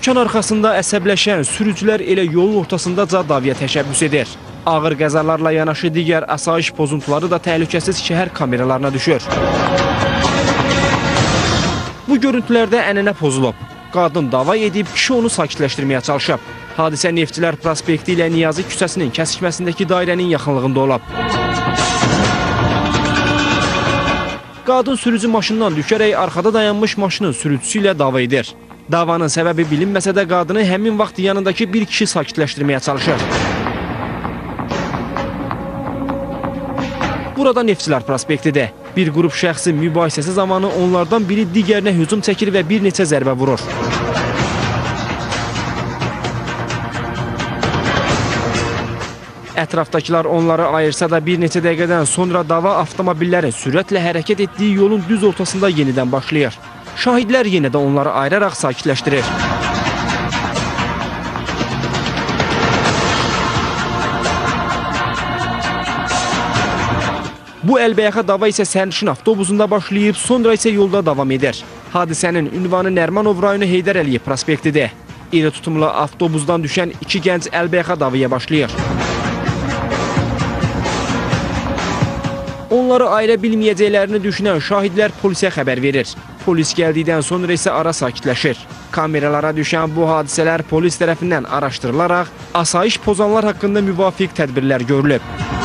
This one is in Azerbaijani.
Tikan arxasında əsəbləşən sürücülər elə yolun ortasındaca davaya təşəbbüs edir. Ağır qəzalarla yanaşı digər asayiş pozuntuları da təhlükəsiz şəhər kameralarına düşür. Bu görüntülərdə ənənə pozulub. Qadın dava edib, kişi onu sakitləşdirməyə çalışıb. Hadisə Neftçilər prospekti ilə Niyazi küçəsinin kəsişməsindəki dairənin yaxınlığında olub. Qadın sürücü maşından düşərək arxada dayanmış maşının sürücüsü ilə dava edir. Davanın səbəbi bilinməsə də qadını həmin vaxt yanındakı bir kişi sakitləşdirməyə çalışır. Burada Neftçilər prospektidir. Bir qrup şəxsin mübahisəsi zamanı onlardan biri digərinə hücum çəkir və bir neçə zərbə vurur. Ətrafdakılar onları ayırsa da bir neçə dəqiqədən sonra dava avtomobillərin sürətlə hərəkət etdiyi yolun düz ortasında yenidən başlayır. Şahidlər yenə də onları ayıraraq sakitləşdirir. Bu əlbəyaxa dava isə sərnişin avtobusunda başlayıb, sonra isə yolda davam edir. Hadisənin ünvanı Nərmanov rayonu Heydər Əliyev prospektidir. İri tutumlu avtobusdan düşən iki gənc əlbəyaxa davaya başlayır. Onları ayıra bilməyəcəklərini düşünən şahidlər polisə xəbər verir. Polis gəldikdən sonra isə ara sakitləşir. Kameralara düşən bu hadisələr polis tərəfindən araşdırılaraq asayiş pozanlar haqqında müvafiq tədbirlər görülüb.